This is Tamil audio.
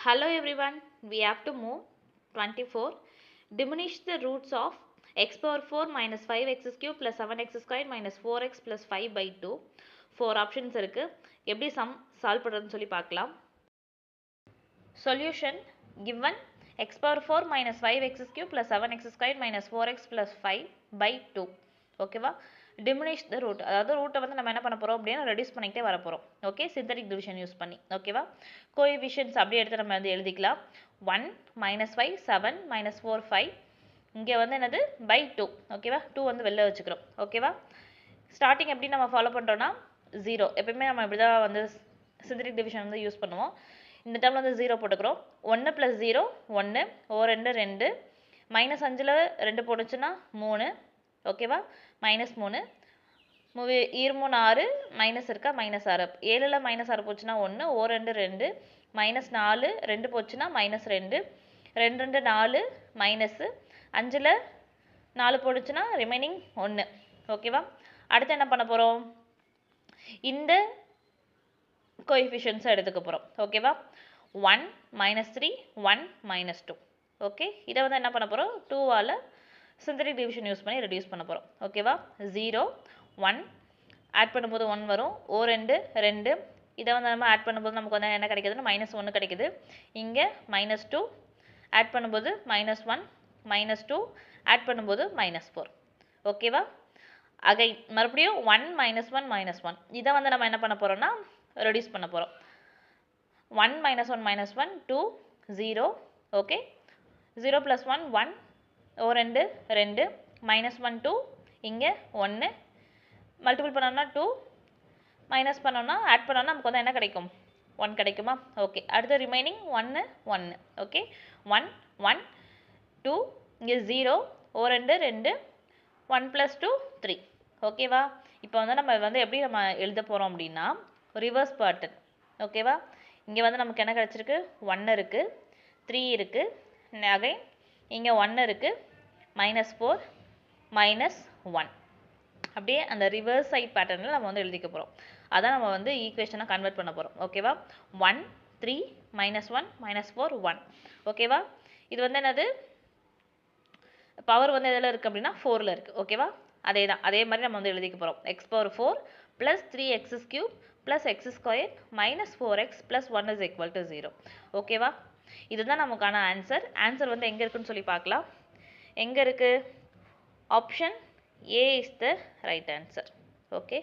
Hello everyone, we have to move 24. Diminish the roots of x power 4 minus 5x cube plus 7x squared minus 4x plus 5 by 2. 4 options இருக்கு. எப்படி sum solve பண்றதுன்னு சொல்லி பார்க்கலாம். Solution given x power 4 minus 5x cube plus 7x squared minus 4x plus 5 by 2. ஓகேவா? Diminish the root. அதாவது ரூட்டை வந்து நம்ம என்ன பண்ண போறோம் அப்படின்னா ரெடியூஸ் பண்ணிக்கிட்டே வர போறோம். ஓகே, சிந்தட்டிக் டிவிஷன் யூஸ் பண்ணி. ஓகேவா? கோஎஃபிஷியன்ட்ஸ் அப்படியே எடுத்து நம்ம வந்து எழுதிக்கலாம். 1 minus 5 7 minus 4 5. இங்கே வந்து என்னது by 2. ஓகேவா? 2 வந்து வெளில வச்சுக்கிறோம். ஓகேவா? ஸ்டார்டிங் எப்படி நம்ம ஃபாலோ பண்ணுறோன்னா 0. எப்பயுமே நம்ம இப்படி தான் வந்து சிந்தட்டிக் டிவிஷன் வந்து யூஸ் பண்ணுவோம். இந்த டைமில் வந்து 0 போட்டுக்கிறோம். 1 + 0 1, ஓ 2 2, மைனஸ் 5ல் 2 போட்டுச்சுன்னா 3. ஓகேவா? -3, ஈர் 3 6, மைனஸ் இருக்கா -6, 7ல் -6 போச்சுன்னா 1, ஓ 2 2, -4 2 போச்சுன்னா -2, 2 2 4, மைனஸ் 5ல் 4 போட்டுச்சுன்னா ரிமைனிங் 1. ஓகேவா? அடுத்து என்ன பண்ண போகிறோம்? இந்த கோஎஃபிஷியன்ட்ஸை எடுத்துக்க போகிறோம். ஓகேவா? 1 -3 1 -2. ஓகே, இதை வந்து என்ன பண்ண போகிறோம்? 2ஆல் சிந்தட்டிக் டிவிஷன் யூஸ் பண்ணி ரெடியூஸ் பண்ண போகிறோம். ஓகேவா? 0 1 ஆட் பண்ணும்போது 1 வரும். ஓ 2 2, இதை வந்து நம்ம ஆட் பண்ணும்போது நமக்கு வந்து என்ன கிடைக்குதுன்னா -1 கிடைக்குது. இங்கே -2 ஆட் பண்ணும்போது -1 -2 ஆட் பண்ணும்போது -4. ஓகேவா? அகைன் மறுபடியும் 1 -1 -1, இதை வந்து நம்ம என்ன பண்ண போகிறோம்னா ரெடியூஸ் பண்ண போகிறோம். 1 -1 -1 2 0. ஓகே, 0 + 1 1, ஓ 2 2, -1 2, இங்கே 1, மல்டிபிள் பண்ணோம்னா 2, மைனஸ் பண்ணோம்னா ஆட் பண்ணோம்னா நமக்கு வந்து என்ன கிடைக்கும்? 1 கிடைக்குமா? ஓகே, அடுத்து ரிமைனிங் 1 1. ஓகே, 1 1 2, இங்கே 0, ஓ 2 2, 1 + 2 3. ஓகேவா? இப்போ வந்து நம்ம வந்து எப்படி நம்ம எழுத போகிறோம் அப்படின்னா ரிவர்ஸ் பேட்டர்ன். ஓகேவா? இங்கே வந்து நமக்கு என்ன கிடச்சிருக்கு? 1 இருக்குது, 3 இருக்குது, அகைன் இங்கே 1 இருக்குது, -4 -1. அப்படியே அந்த ரிவர்ஸ் சைட் பேட்டர்னில் நம்ம வந்து எழுதிக்க போகிறோம். அதான் நம்ம வந்து ஈக்குவேஷனை கன்வெர்ட் பண்ண போகிறோம். ஓகேவா? 1 3 -1 -4 1. ஓகேவா? இது வந்து என்னது? பவர் வந்து எதில் இருக்குது அப்படின்னா 4ல் இருக்குது. ஓகேவா? அதே தான், அதே மாதிரி நம்ம வந்து எழுதிக்க போகிறோம். x power 4 + 3x³ + x² - 4x + 1 = 0. ஓகேவா? இதுதான் நமக்கான ஆன்சர். ஆன்சர் வந்து எங்கே இருக்குன்னு சொல்லி பார்க்கலாம். எங்கே இருக்குது? Option A is the right answer. Okay.